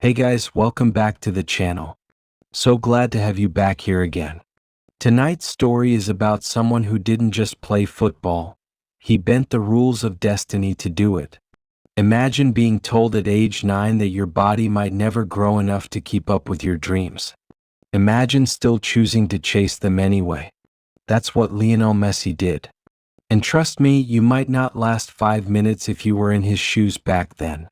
Hey guys, welcome back to the channel. So glad to have you back here again. Tonight's story is about someone who didn't just play football, he bent the rules of destiny to do it. Imagine being told at age 9 that your body might never grow enough to keep up with your dreams. Imagine still choosing to chase them anyway. That's what Lionel Messi did. And trust me, you might not last 5 minutes if you were in his shoes back then.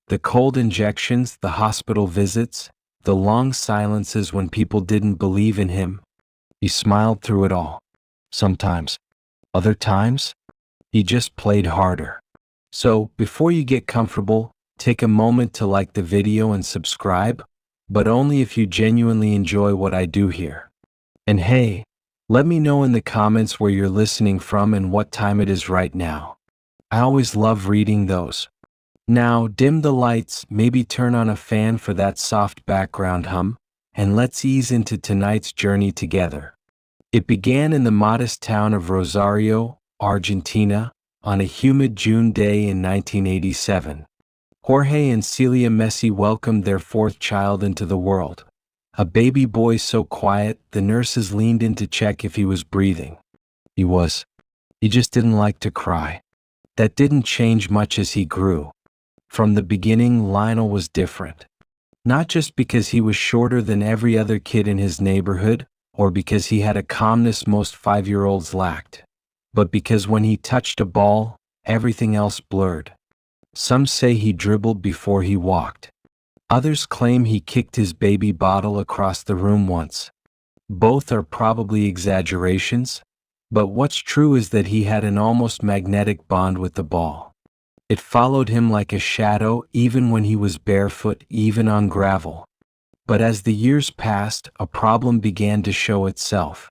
The cold injections, the hospital visits, the long silences when people didn't believe in him. He smiled through it all. Sometimes. Other times, he just played harder. So, before you get comfortable, take a moment to like the video and subscribe, but only if you genuinely enjoy what I do here. And hey, let me know in the comments where you're listening from and what time it is right now. I always love reading those. Now, dim the lights, maybe turn on a fan for that soft background hum, and let's ease into tonight's journey together. It began in the modest town of Rosario, Argentina, on a humid June day in 1987. Jorge and Celia Messi welcomed their fourth child into the world. A baby boy so quiet, the nurses leaned in to check if he was breathing. He just didn't like to cry. That didn't change much as he grew. From the beginning, Lionel was different. Not just because he was shorter than every other kid in his neighborhood, or because he had a calmness most 5-year-olds lacked, but because when he touched a ball, everything else blurred. Some say he dribbled before he walked. Others claim he kicked his baby bottle across the room once. Both are probably exaggerations, but what's true is that he had an almost magnetic bond with the ball. It followed him like a shadow even when he was barefoot, even on gravel. But as the years passed, a problem began to show itself.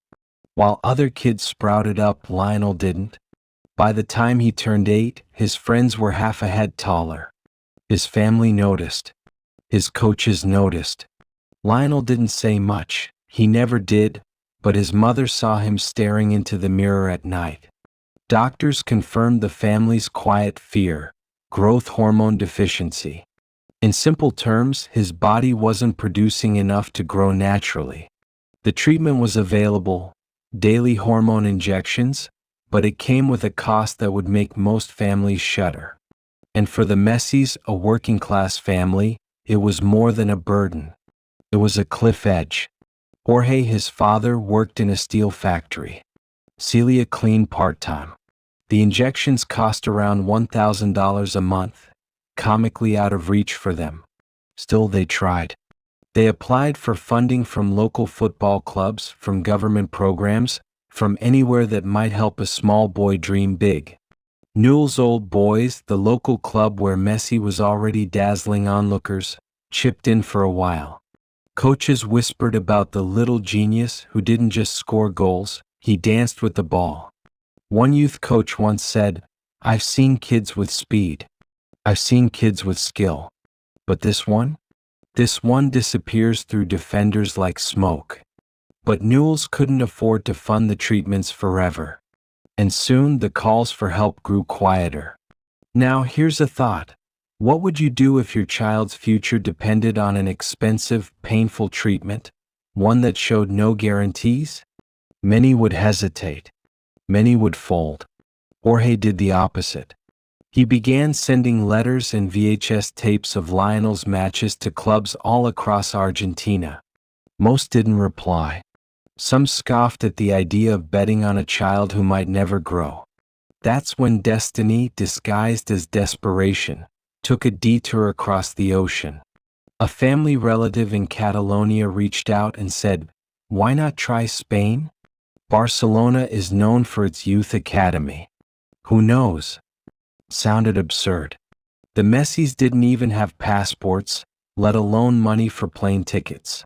While other kids sprouted up, Lionel didn't. By the time he turned 8, his friends were half a head taller. His family noticed. His coaches noticed. Lionel didn't say much, he never did, but his mother saw him staring into the mirror at night. Doctors confirmed the family's quiet fear, growth hormone deficiency. In simple terms, his body wasn't producing enough to grow naturally. The treatment was available, daily hormone injections, but it came with a cost that would make most families shudder. And for the Messis, a working-class family, it was more than a burden. It was a cliff edge. Jorge, his father, worked in a steel factory. Celia cleaned part-time. The injections cost around $1,000 a month, comically out of reach for them. Still, they tried. They applied for funding from local football clubs, from government programs, from anywhere that might help a small boy dream big. Newell's Old Boys, the local club where Messi was already dazzling onlookers, chipped in for a while. Coaches whispered about the little genius who didn't just score goals, he danced with the ball. One youth coach once said, "I've seen kids with speed. I've seen kids with skill. But this one? This one disappears through defenders like smoke." But Newell's couldn't afford to fund the treatments forever. And soon the calls for help grew quieter. Now here's a thought. What would you do if your child's future depended on an expensive, painful treatment, one that showed no guarantees? Many would hesitate. Many would fold. Jorge did the opposite. He began sending letters and VHS tapes of Lionel's matches to clubs all across Argentina. Most didn't reply. Some scoffed at the idea of betting on a child who might never grow. That's when destiny, disguised as desperation, took a detour across the ocean. A family relative in Catalonia reached out and said, "Why not try Spain? Barcelona is known for its youth academy. Who knows?" Sounded absurd. The Messis didn't even have passports, let alone money for plane tickets.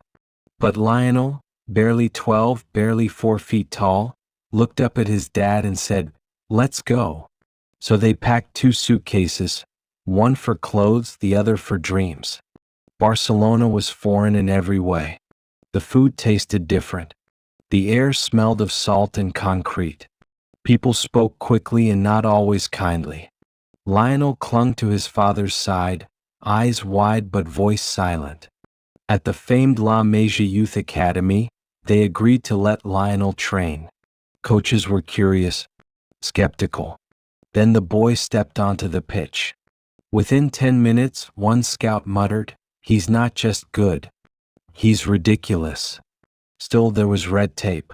But Lionel, barely 12, barely 4 feet tall, looked up at his dad and said, "Let's go." So they packed 2 suitcases, one for clothes, the other for dreams. Barcelona was foreign in every way. The food tasted different. The air smelled of salt and concrete. People spoke quickly and not always kindly. Lionel clung to his father's side, eyes wide but voice silent. At the famed La Masia Youth Academy, they agreed to let Lionel train. Coaches were curious, skeptical. Then the boy stepped onto the pitch. Within 10 minutes, one scout muttered, "He's not just good. He's ridiculous." Still, there was red tape.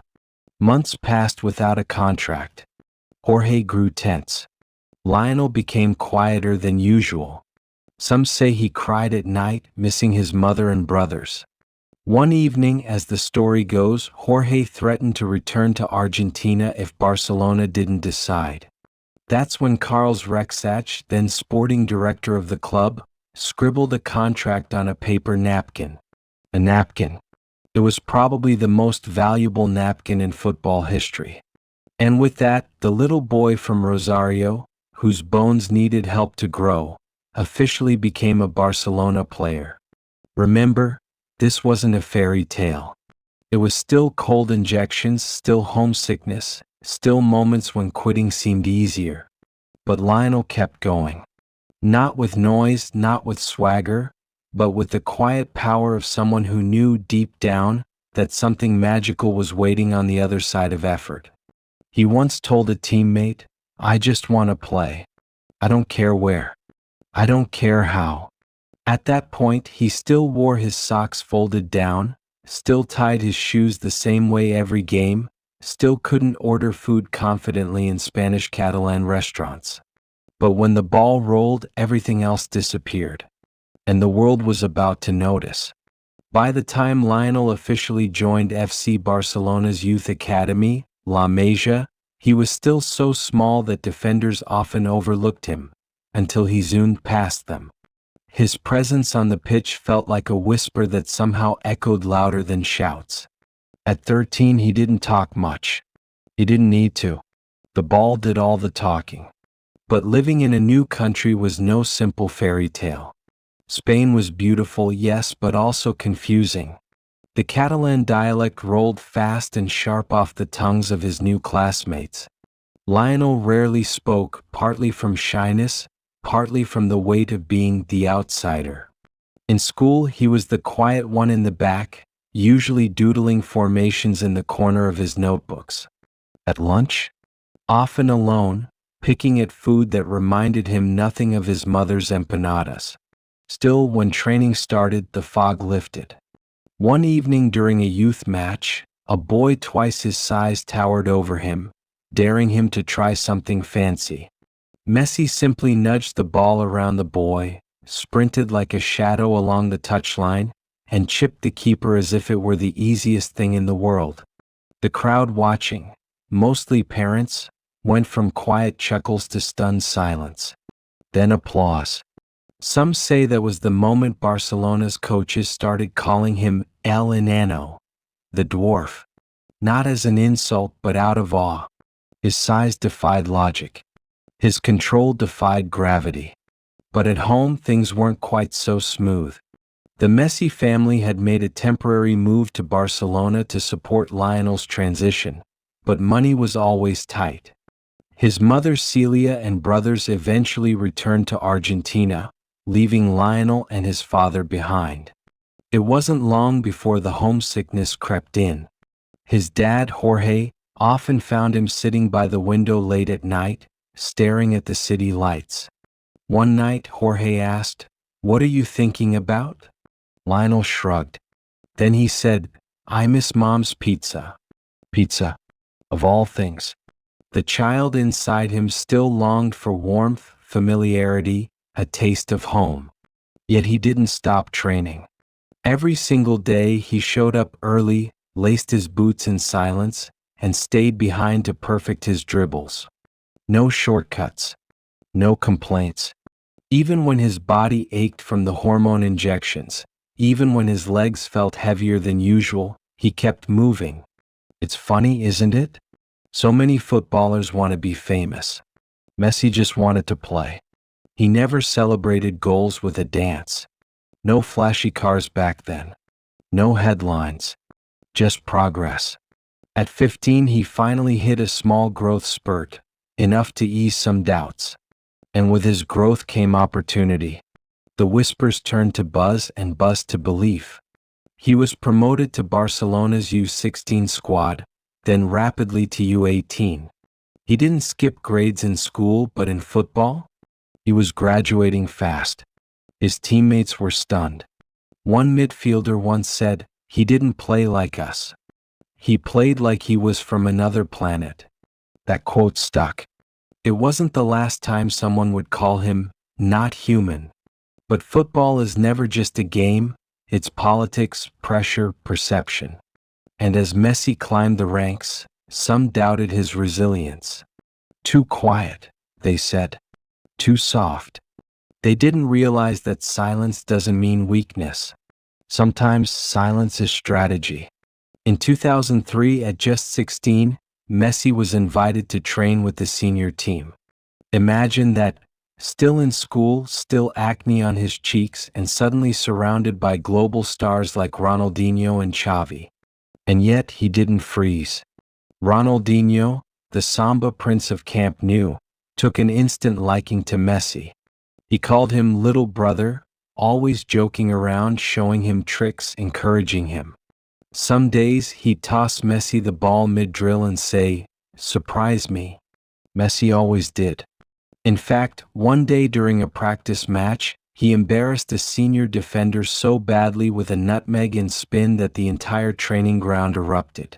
Months passed without a contract. Jorge grew tense. Lionel became quieter than usual. Some say he cried at night, missing his mother and brothers. One evening, as the story goes, Jorge threatened to return to Argentina if Barcelona didn't decide. That's when Carlos Rexach, then sporting director of the club, scribbled a contract on a paper napkin. A napkin. It was probably the most valuable napkin in football history. And with that, the little boy from Rosario, whose bones needed help to grow, officially became a Barcelona player. Remember, this wasn't a fairy tale. It was still cold injections, still homesickness, still moments when quitting seemed easier. But Lionel kept going. Not with noise, not with swagger, but with the quiet power of someone who knew deep down that something magical was waiting on the other side of effort. He once told a teammate, "I just want to play. I don't care where. I don't care how." At that point, he still wore his socks folded down, still tied his shoes the same way every game, still couldn't order food confidently in Spanish Catalan restaurants. But when the ball rolled, everything else disappeared. And the world was about to notice. By the time Lionel officially joined FC Barcelona's youth academy, La Masia, he was still so small that defenders often overlooked him, until he zoomed past them. His presence on the pitch felt like a whisper that somehow echoed louder than shouts. At 13, he didn't talk much. He didn't need to. The ball did all the talking. But living in a new country was no simple fairy tale. Spain was beautiful, yes, but also confusing. The Catalan dialect rolled fast and sharp off the tongues of his new classmates. Lionel rarely spoke, partly from shyness, partly from the weight of being the outsider. In school, he was the quiet one in the back, usually doodling formations in the corner of his notebooks. At lunch, often alone, picking at food that reminded him nothing of his mother's empanadas. Still, when training started, the fog lifted. One evening during a youth match, a boy twice his size towered over him, daring him to try something fancy. Messi simply nudged the ball around the boy, sprinted like a shadow along the touchline, and chipped the keeper as if it were the easiest thing in the world. The crowd watching, mostly parents, went from quiet chuckles to stunned silence. Then applause. Some say that was the moment Barcelona's coaches started calling him El Enano, the dwarf. Not as an insult but out of awe. His size defied logic. His control defied gravity. But at home things weren't quite so smooth. The Messi family had made a temporary move to Barcelona to support Lionel's transition, but money was always tight. His mother Celia and brothers eventually returned to Argentina, leaving Lionel and his father behind. It wasn't long before the homesickness crept in. His dad, Jorge, often found him sitting by the window late at night, staring at the city lights. One night, Jorge asked, "What are you thinking about?" Lionel shrugged. Then he said, "I miss Mom's pizza." Pizza, of all things. The child inside him still longed for warmth, familiarity, a taste of home. Yet he didn't stop training. Every single day he showed up early, laced his boots in silence, and stayed behind to perfect his dribbles. No shortcuts. No complaints. Even when his body ached from the hormone injections, even when his legs felt heavier than usual, he kept moving. It's funny, isn't it? So many footballers want to be famous. Messi just wanted to play. He never celebrated goals with a dance. No flashy cars back then. No headlines. Just progress. At 15, he finally hit a small growth spurt, enough to ease some doubts. And with his growth came opportunity. The whispers turned to buzz and buzz to belief. He was promoted to Barcelona's U16 squad, then rapidly to U18. He didn't skip grades in school, but in football, he was graduating fast. His teammates were stunned. One midfielder once said, "He didn't play like us. He played like he was from another planet." That quote stuck. It wasn't the last time someone would call him not human. But football is never just a game, it's politics, pressure, perception. And as Messi climbed the ranks, some doubted his resilience. Too quiet, they said. Too soft. They didn't realize that silence doesn't mean weakness. Sometimes silence is strategy. In 2003, at just 16, Messi was invited to train with the senior team. Imagine that, still in school, still acne on his cheeks, and suddenly surrounded by global stars like Ronaldinho and Xavi. And yet he didn't freeze. Ronaldinho, the Samba Prince of Camp Nou, took an instant liking to Messi. He called him little brother, always joking around, showing him tricks, encouraging him. Some days he'd toss Messi the ball mid-drill and say, "Surprise me." Messi always did. In fact, one day during a practice match, he embarrassed a senior defender so badly with a nutmeg and spin that the entire training ground erupted.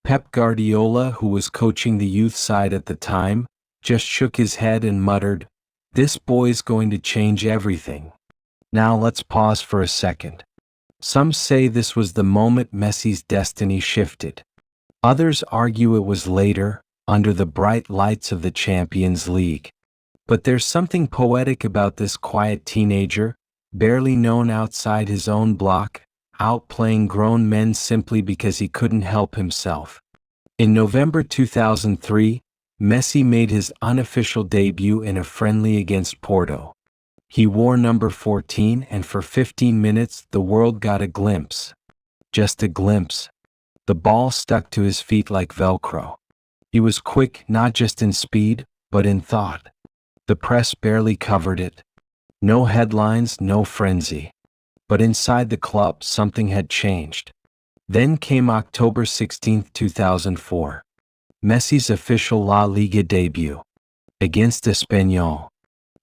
Pep Guardiola, who was coaching the youth side at the time, just shook his head and muttered, "This boy's going to change everything." Now let's pause for a second. Some say this was the moment Messi's destiny shifted. Others argue it was later, under the bright lights of the Champions League. But there's something poetic about this quiet teenager, barely known outside his own block, outplaying grown men simply because he couldn't help himself. In November 2003, Messi made his unofficial debut in a friendly against Porto. He wore number 14, and for 15 minutes the world got a glimpse. Just a glimpse. The ball stuck to his feet like Velcro. He was quick not just in speed, but in thought. The press barely covered it. No headlines, no frenzy. But inside the club something had changed. Then came October 16, 2004. Messi's official La Liga debut. Against Espanyol.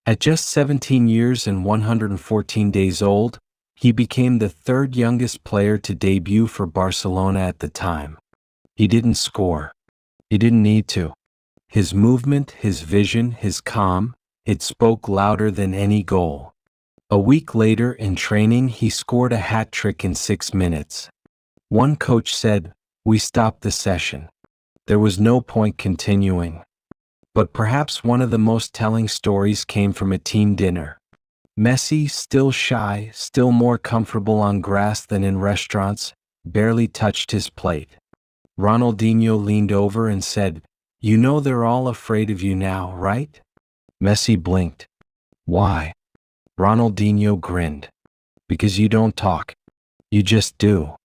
At just 17 years and 114 days old, he became the third youngest player to debut for Barcelona at the time. He didn't score. He didn't need to. His movement, his vision, his calm, it spoke louder than any goal. A week later in training, he scored a hat trick in 6 minutes. One coach said, "We stopped the session." There was no point continuing. But perhaps one of the most telling stories came from a team dinner. Messi, still shy, still more comfortable on grass than in restaurants, barely touched his plate. Ronaldinho leaned over and said, "You know they're all afraid of you now, right?" Messi blinked. "Why?" Ronaldinho grinned. "Because you don't talk. You just do."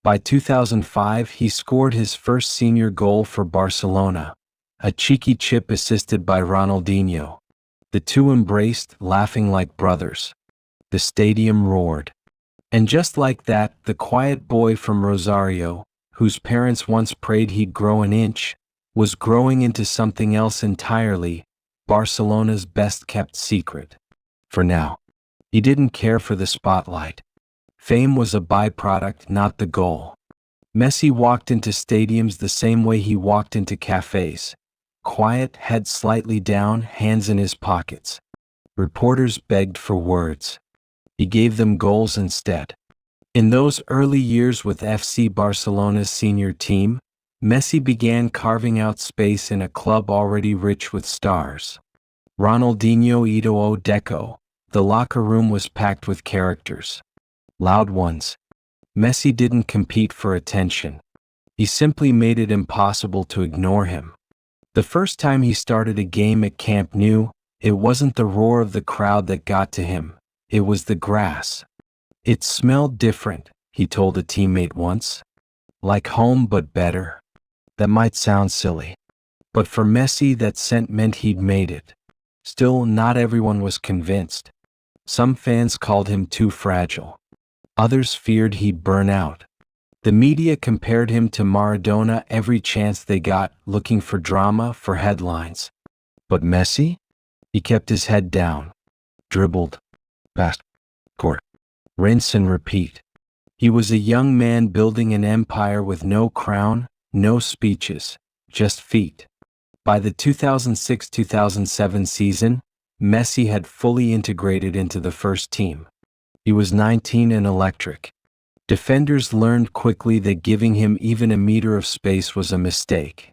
By 2005, he scored his first senior goal for Barcelona. A cheeky chip assisted by Ronaldinho. The two embraced, laughing like brothers. The stadium roared. And just like that, the quiet boy from Rosario, whose parents once prayed he'd grow an inch, was growing into something else entirely, Barcelona's best-kept secret. For now. He didn't care for the spotlight. Fame was a byproduct, not the goal. Messi walked into stadiums the same way he walked into cafes. Quiet, head slightly down, hands in his pockets. Reporters begged for words. He gave them goals instead. In those early years with FC Barcelona's senior team, Messi began carving out space in a club already rich with stars. Ronaldinho Ito Deco, the locker room was packed with characters. Loud ones. Messi didn't compete for attention. He simply made it impossible to ignore him. The first time he started a game at Camp Nou, it wasn't the roar of the crowd that got to him, it was the grass. It smelled different, he told a teammate once. Like home but better. That might sound silly. But for Messi that scent meant he'd made it. Still, not everyone was convinced. Some fans called him too fragile. Others feared he'd burn out. The media compared him to Maradona every chance they got, looking for drama, for headlines. But Messi? He kept his head down. Dribbled. Passed. Scored. Rinse and repeat. He was a young man building an empire with no crown, no speeches, just feet. By the 2006-2007 season, Messi had fully integrated into the first team. He was 19 and electric. Defenders learned quickly that giving him even a meter of space was a mistake.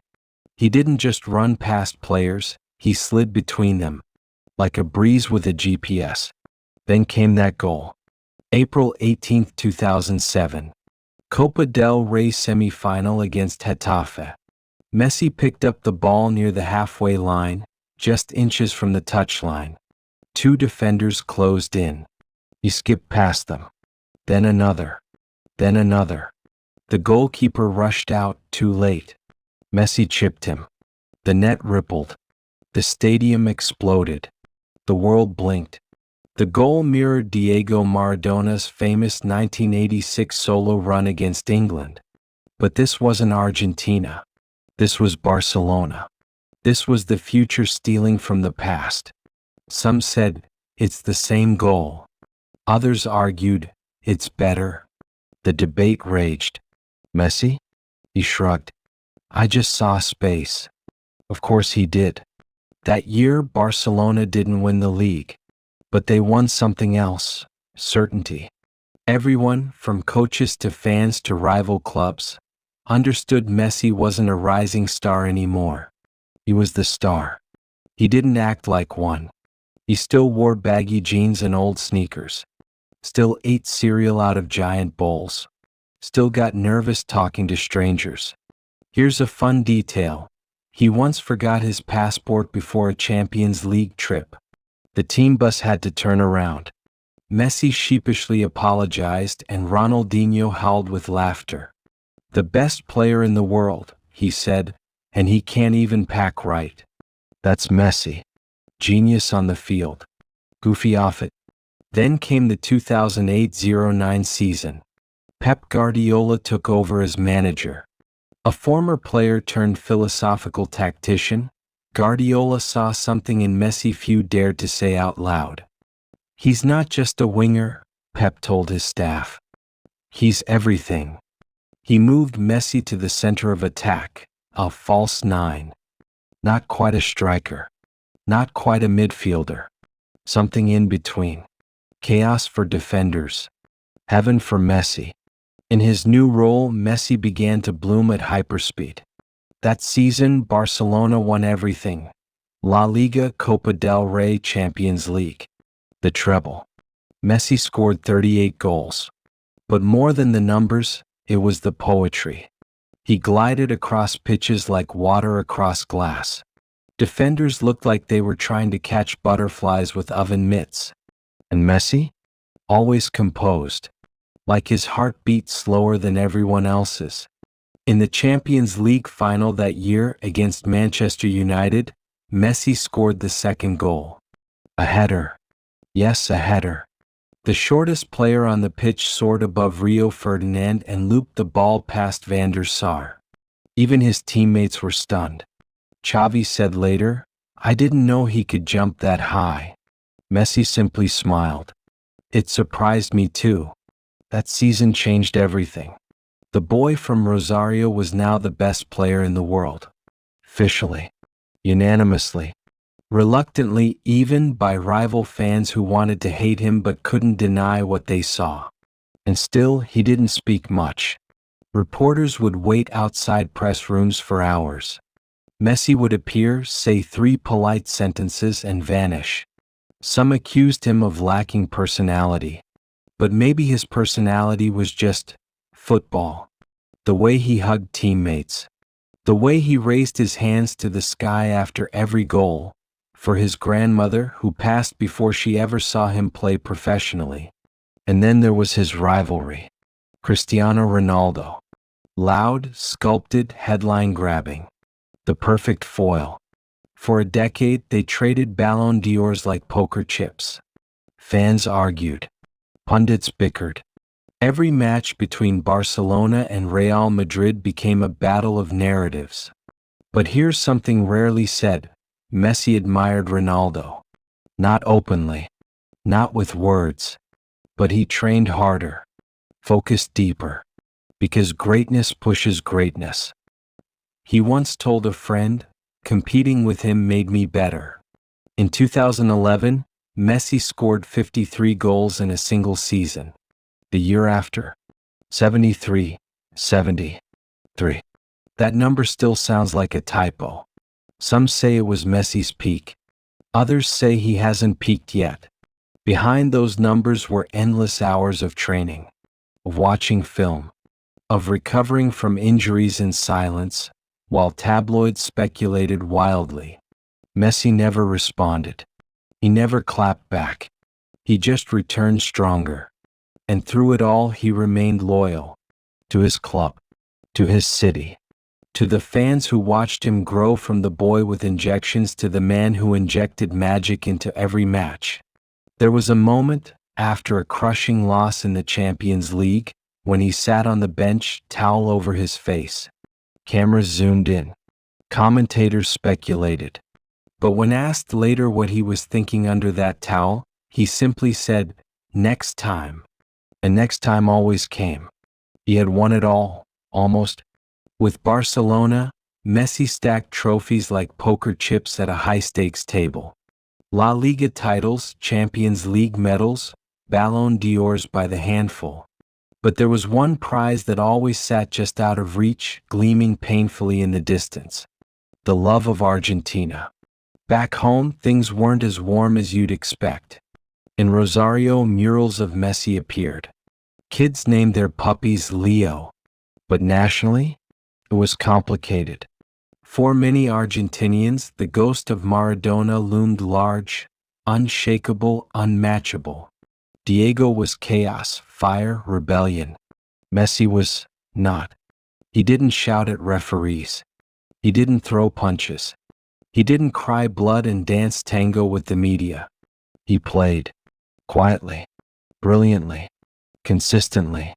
He didn't just run past players, he slid between them, like a breeze with a GPS. Then came that goal. April 18, 2007. Copa del Rey semi-final against Getafe. Messi picked up the ball near the halfway line, just inches from the touchline. Two defenders closed in. He skipped past them. Then another. Then another. The goalkeeper rushed out, too late. Messi chipped him. The net rippled. The stadium exploded. The world blinked. The goal mirrored Diego Maradona's famous 1986 solo run against England. But this wasn't Argentina. This was Barcelona. This was the future stealing from the past. Some said, it's the same goal. Others argued, it's better. The debate raged. Messi? He shrugged. I just saw space. Of course he did. That year, Barcelona didn't win the league. But they won something else, certainty. Everyone, from coaches to fans to rival clubs, understood Messi wasn't a rising star anymore. He was the star. He didn't act like one. He still wore baggy jeans and old sneakers. Still ate cereal out of giant bowls. Still got nervous talking to strangers. Here's a fun detail. He once forgot his passport before a Champions League trip. The team bus had to turn around. Messi sheepishly apologized and Ronaldinho howled with laughter. The best player in the world, he said, and he can't even pack right. That's Messi. Genius on the field. Goofy off it. Then came the 2008-09 season. Pep Guardiola took over as manager. A former player turned philosophical tactician, Guardiola saw something in Messi few dared to say out loud. He's not just a winger, Pep told his staff. He's everything. He moved Messi to the center of attack, a false nine. Not quite a striker. Not quite a midfielder. Something in between. Chaos for defenders. Heaven for Messi. In his new role, Messi began to bloom at hyperspeed. That season, Barcelona won everything. La Liga, Copa del Rey, Champions League. The treble. Messi scored 38 goals. But more than the numbers, it was the poetry. He glided across pitches like water across glass. Defenders looked like they were trying to catch butterflies with oven mitts. And Messi? Always composed. Like his heart beat slower than everyone else's. In the Champions League final that year against Manchester United, Messi scored the second goal. A header. Yes, a header. The shortest player on the pitch soared above Rio Ferdinand and looped the ball past Van der Sar. Even his teammates were stunned. Xavi said later, I didn't know he could jump that high. Messi simply smiled. It surprised me too. That season changed everything. The boy from Rosario was now the best player in the world. Officially. Unanimously. Reluctantly, even by rival fans who wanted to hate him but couldn't deny what they saw. And still, he didn't speak much. Reporters would wait outside press rooms for hours. Messi would appear, say 3 polite sentences and vanish. Some accused him of lacking personality. But maybe his personality was just football. The way he hugged teammates. The way he raised his hands to the sky after every goal. For his grandmother, who passed before she ever saw him play professionally. And then there was his rivalry. Cristiano Ronaldo. Loud, sculpted, headline-grabbing. The perfect foil. For a decade, they traded Ballon d'Ors like poker chips. Fans argued. Pundits bickered. Every match between Barcelona and Real Madrid became a battle of narratives. But here's something rarely said. Messi admired Ronaldo. Not openly. Not with words. But he trained harder. Focused deeper. Because greatness pushes greatness. He once told a friend, "Competing with him made me better." In 2011, Messi scored 53 goals in a single season. The year after, 73. That number still sounds like a typo. Some say it was Messi's peak. Others say he hasn't peaked yet. Behind those numbers were endless hours of training, of watching film, of recovering from injuries in silence, while tabloids speculated wildly. Messi never responded. He never clapped back. He just returned stronger. And through it all he remained loyal. To his club. To his city. To the fans who watched him grow from the boy with injections to the man who injected magic into every match. There was a moment, after a crushing loss in the Champions League, when he sat on the bench, towel over his face. Cameras zoomed in. Commentators speculated. But when asked later what he was thinking under that towel, he simply said, "Next time." And next time always came. He had won it all, almost. With Barcelona, Messi stacked trophies like poker chips at a high-stakes table. La Liga titles, Champions League medals, Ballon d'Ors by the handful. But there was one prize that always sat just out of reach, gleaming painfully in the distance. The love of Argentina. Back home, things weren't as warm as you'd expect. In Rosario, murals of Messi appeared. Kids named their puppies Leo. But nationally, it was complicated. For many Argentinians, the ghost of Maradona loomed large, unshakable, unmatchable. Diego was chaos, fire, rebellion. Messi was not. He didn't shout at referees. He didn't throw punches. He didn't cry blood and dance tango with the media. He played. Quietly. Brilliantly. Consistently.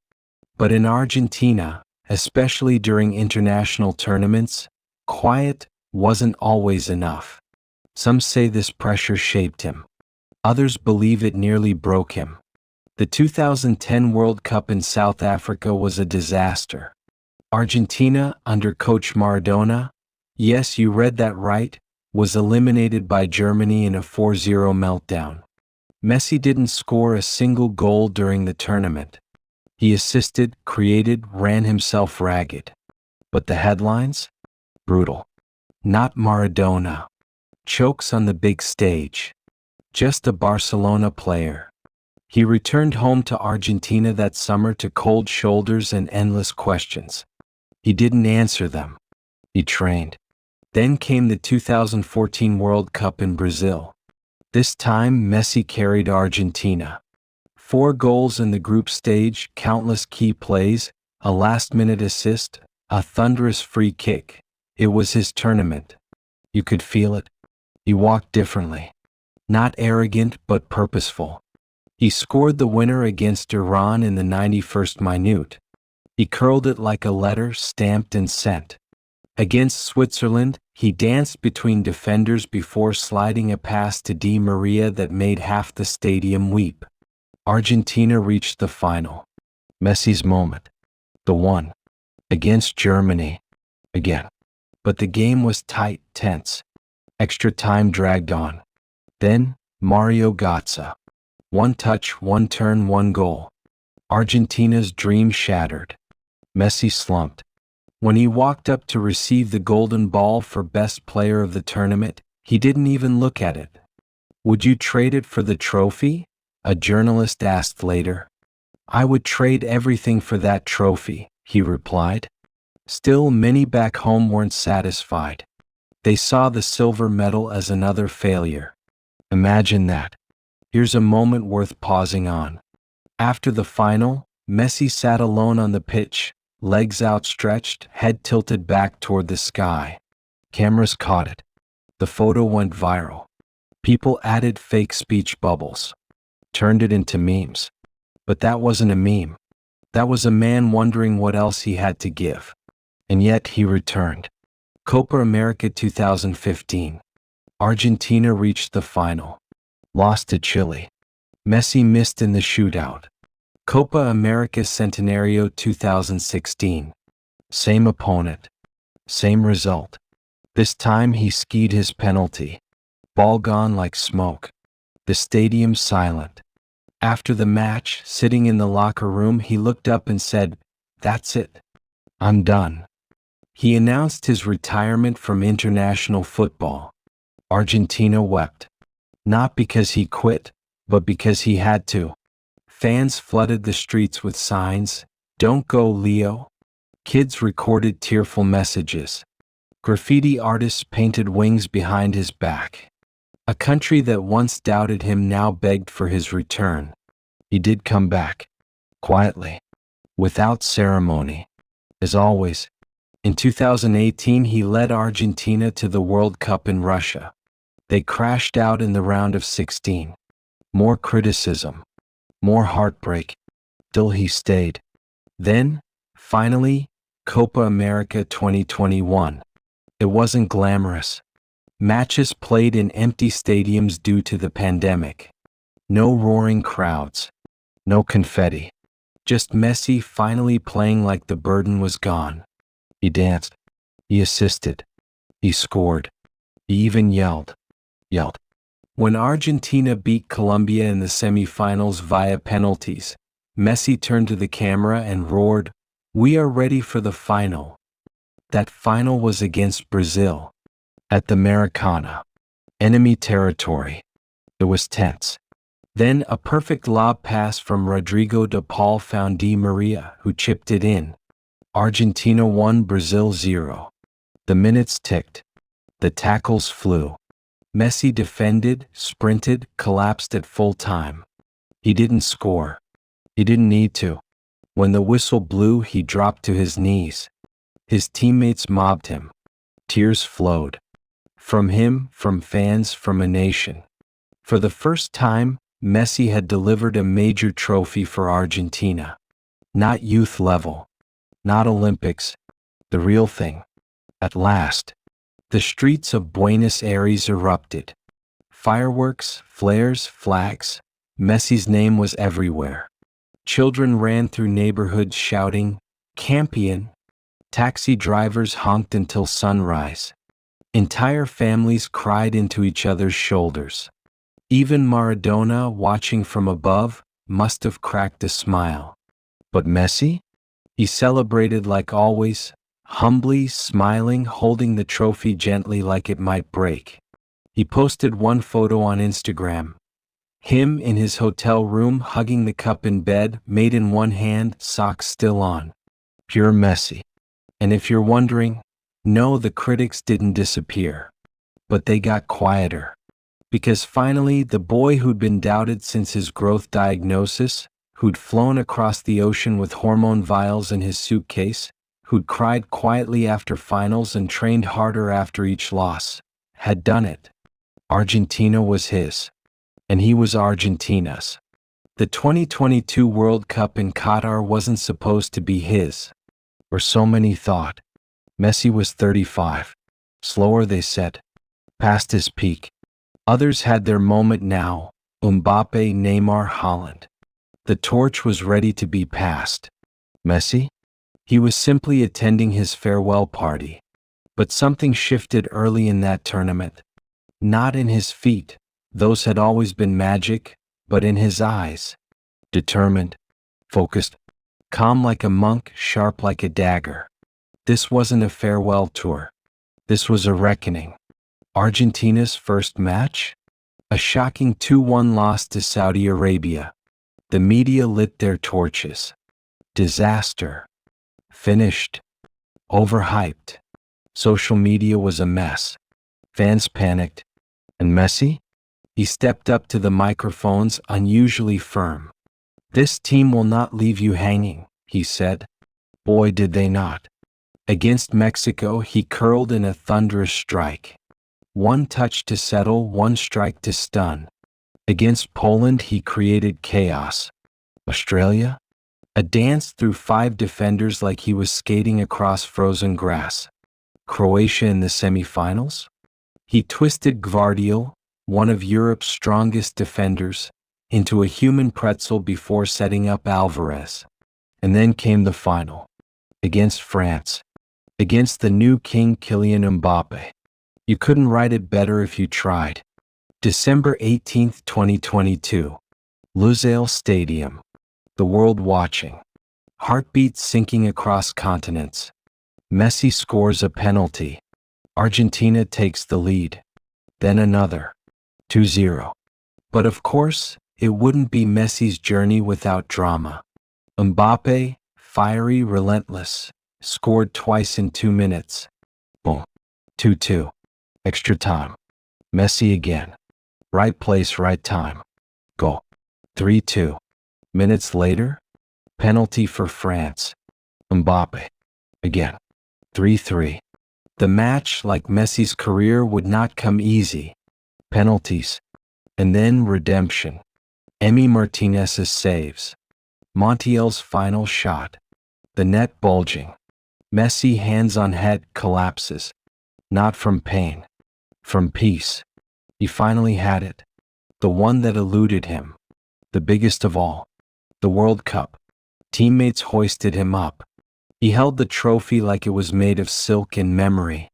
But in Argentina, especially during international tournaments, quiet wasn't always enough. Some say this pressure shaped him. Others believe it nearly broke him. The 2010 World Cup in South Africa was a disaster. Argentina, under coach Maradona, yes, you read that right, was eliminated by Germany in a 4-0 meltdown. Messi didn't score a single goal during the tournament. He assisted, created, ran himself ragged. But the headlines? Brutal. Not Maradona. Chokes on the big stage. Just a Barcelona player. He returned home to Argentina that summer to cold shoulders and endless questions. He didn't answer them. He trained. Then came the 2014 World Cup in Brazil. This time, Messi carried Argentina. 4 goals in the group stage, countless key plays, a last-minute assist, a thunderous free kick. It was his tournament. You could feel it. He walked differently. Not arrogant, but purposeful. He scored the winner against Iran in the 91st minute. He curled it like a letter, stamped and sent. Against Switzerland, he danced between defenders before sliding a pass to Di Maria that made half the stadium weep. Argentina reached the final. Messi's moment. The one. Against Germany. Again. But the game was tight, tense. Extra time dragged on. Then, Mario Götze. 1 touch, 1 turn, 1 goal. Argentina's dream shattered. Messi slumped. When he walked up to receive the golden ball for best player of the tournament, he didn't even look at it. "Would you trade it for the trophy?" a journalist asked later. "I would trade everything for that trophy," he replied. Still, many back home weren't satisfied. They saw the silver medal as another failure. Imagine that. Here's a moment worth pausing on. After the final, Messi sat alone on the pitch, legs outstretched, head tilted back toward the sky. Cameras caught it. The photo went viral. People added fake speech bubbles. turned it into memes. But that wasn't a meme. That was a man wondering what else he had to give. And yet he returned. Copa America 2015. Argentina reached the final. Lost to Chile. Messi missed in the shootout. Copa America Centenario 2016. Same opponent. Same result. This time he skied his penalty. Ball gone like smoke. The stadium silent. After the match, sitting in the locker room, he looked up and said, "That's it. I'm done." He announced his retirement from international football. Argentina wept. Not because he quit, but because he had to. Fans flooded the streets with signs, "Don't go, Leo." Kids recorded tearful messages. Graffiti artists painted wings behind his back. A country that once doubted him now begged for his return. He did come back. Quietly. Without ceremony. As always. In 2018 he led Argentina to the World Cup in Russia. They crashed out in the round of 16. More criticism. More heartbreak. Still he stayed. Then, finally, Copa America 2021. It wasn't glamorous. Matches played in empty stadiums due to the pandemic. No roaring crowds. No confetti. Just Messi finally playing like the burden was gone. He danced. He assisted. He scored. He even yelled. When Argentina beat Colombia in the semifinals via penalties, Messi turned to the camera and roared, "We are ready for the final." That final was against Brazil. At the Maracana. Enemy territory. It was tense. Then a perfect lob pass from Rodrigo de Paul found Di Maria, who chipped it in. Argentina 1, Brazil 0. The minutes ticked. The tackles flew. Messi defended, sprinted, collapsed at full time. He didn't score. He didn't need to. When the whistle blew, he dropped to his knees. His teammates mobbed him. Tears flowed. From him, from fans, from a nation. For the first time, Messi had delivered a major trophy for Argentina. Not youth level. Not Olympics. The real thing. At last. The streets of Buenos Aires erupted. Fireworks, flares, flags. Messi's name was everywhere. Children ran through neighborhoods shouting, "Campeón." Taxi drivers honked until sunrise. Entire families cried into each other's shoulders. Even Maradona, watching from above, must have cracked a smile. But Messi? He celebrated like always, humbly, smiling, holding the trophy gently like it might break. He posted one photo on Instagram. Him in his hotel room hugging the cup in bed, made in one hand, socks still on. Pure Messi. And if you're wondering, no, the critics didn't disappear. But they got quieter. Because finally, the boy who'd been doubted since his growth diagnosis, who'd flown across the ocean with hormone vials in his suitcase, who'd cried quietly after finals and trained harder after each loss, had done it. Argentina was his. And he was Argentina's. The 2022 World Cup in Qatar wasn't supposed to be his. Or so many thought. Messi was 35. Slower, they said. Past his peak. Others had their moment now. Mbappe, Neymar, Haaland. The torch was ready to be passed. Messi? He was simply attending his farewell party. But something shifted early in that tournament. Not in his feet. Those had always been magic, but in his eyes. Determined. Focused. Calm like a monk, sharp like a dagger. This wasn't a farewell tour. This was a reckoning. Argentina's first match? A shocking 2-1 loss to Saudi Arabia. The media lit their torches. Disaster. Finished. Overhyped. Social media was a mess. Fans panicked. And Messi? He stepped up to the microphones, unusually firm. "This team will not leave you hanging," he said. Boy, did they not. Against Mexico, he curled in a thunderous strike. One touch to settle, one strike to stun. Against Poland, he created chaos. Australia? A dance through 5 defenders like he was skating across frozen grass. Croatia in the semifinals? He twisted Gvardiol, one of Europe's strongest defenders, into a human pretzel before setting up Alvarez. And then came the final. Against France. Against the new king Kylian Mbappe. You couldn't write it better if you tried. December 18, 2022. Lusail Stadium. The world watching. Heartbeats sinking across continents. Messi scores a penalty. Argentina takes the lead. Then another. 2-0. But of course, it wouldn't be Messi's journey without drama. Mbappe, fiery, relentless, scored twice in 2 minutes. Boom. 2-2. Extra time. Messi again. Right place, right time. Goal. 3-2. Minutes later, penalty for France. Mbappe. Again. 3-3. The match, like Messi's career, would not come easy. Penalties. And then redemption. Emi Martinez's saves. Montiel's final shot. The net bulging. Messi, hands on head, collapses. Not from pain. From peace. He finally had it. The one that eluded him. The biggest of all. The World Cup. Teammates hoisted him up. He held the trophy like it was made of silk in memory.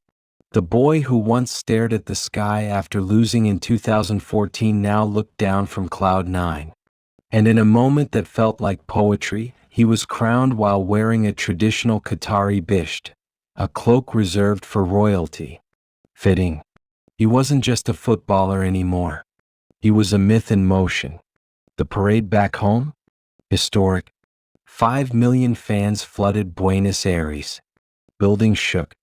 The boy who once stared at the sky after losing in 2014 now looked down from Cloud 9. And in a moment that felt like poetry, he was crowned while wearing a traditional Qatari bisht, a cloak reserved for royalty. Fitting. He wasn't just a footballer anymore. He was a myth in motion. The parade back home? Historic. 5 million fans flooded Buenos Aires. Buildings shook.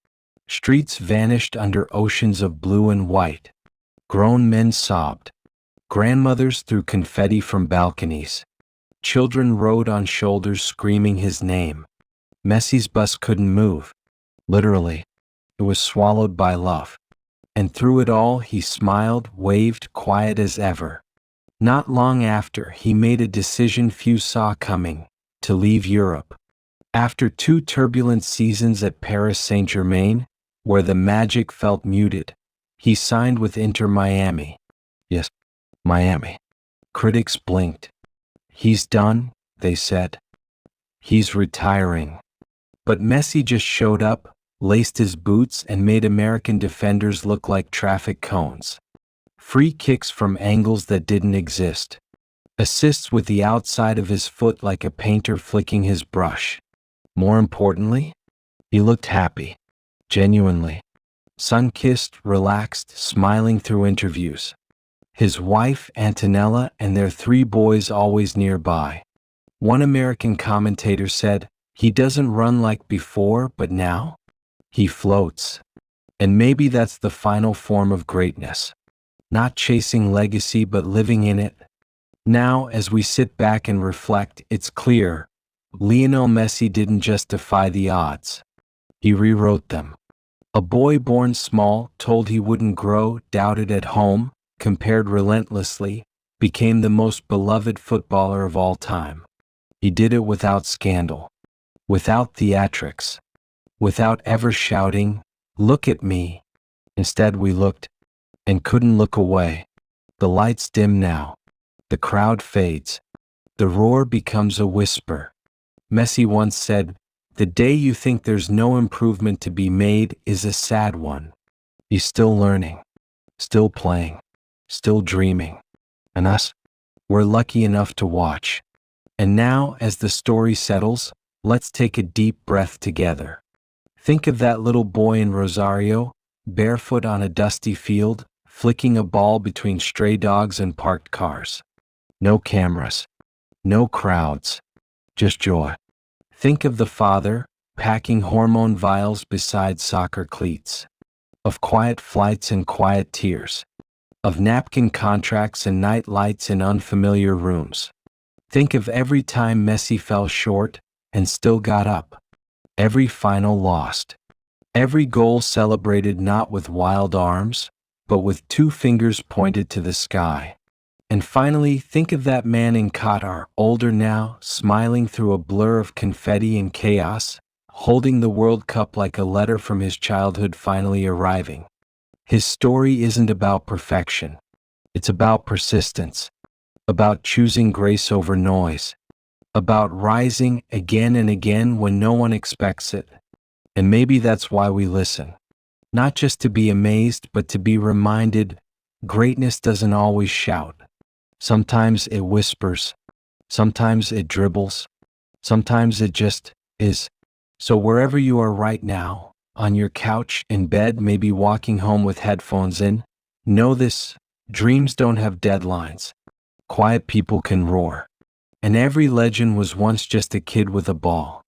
Streets vanished under oceans of blue and white. Grown men sobbed. Grandmothers threw confetti from balconies. Children rode on shoulders screaming his name. Messi's bus couldn't move. Literally. It was swallowed by love. And through it all, he smiled, waved, quiet as ever. Not long after, he made a decision few saw coming, to leave Europe. After 2 turbulent seasons at Paris Saint-Germain, where the magic felt muted, he signed with Inter Miami. Yes, Miami. Critics blinked. He's done, they said. He's retiring. But Messi just showed up, laced his boots, and made American defenders look like traffic cones. Free kicks from angles that didn't exist. Assists with the outside of his foot like a painter flicking his brush. More importantly, he looked happy. Genuinely. Sun-kissed, relaxed, smiling through interviews. His wife, Antonella, and their 3 boys always nearby. One American commentator said, "He doesn't run like before, but now he floats." And maybe that's the final form of greatness. Not chasing legacy but living in it. Now, as we sit back and reflect, it's clear, Lionel Messi didn't just defy the odds. He rewrote them. A boy born small, told he wouldn't grow, doubted at home, compared relentlessly, became the most beloved footballer of all time. He did it without scandal. Without theatrics. Without ever shouting, "Look at me." Instead we looked, and couldn't look away. The lights dim now. The crowd fades. The roar becomes a whisper. Messi once said, "The day you think there's no improvement to be made is a sad one." He's still learning. Still playing. Still dreaming. And us? We're lucky enough to watch. And now, as the story settles, let's take a deep breath together. Think of that little boy in Rosario, barefoot on a dusty field, flicking a ball between stray dogs and parked cars. No cameras. No crowds. Just joy. Think of the father, packing hormone vials beside soccer cleats. Of quiet flights and quiet tears. Of napkin contracts and night lights in unfamiliar rooms. Think of every time Messi fell short and still got up. Every final lost. Every goal celebrated not with wild arms, but with 2 fingers pointed to the sky. And finally, think of that man in Qatar, older now, smiling through a blur of confetti and chaos, holding the World Cup like a letter from his childhood finally arriving. His story isn't about perfection. It's about persistence, about choosing grace over noise, about rising again and again when no one expects it. And maybe that's why we listen. Not just to be amazed, but to be reminded greatness doesn't always shout. Sometimes it whispers. Sometimes it dribbles. Sometimes it just is. So wherever you are right now, on your couch, in bed, maybe walking home with headphones in, know this: dreams don't have deadlines. Quiet people can roar. And every legend was once just a kid with a ball.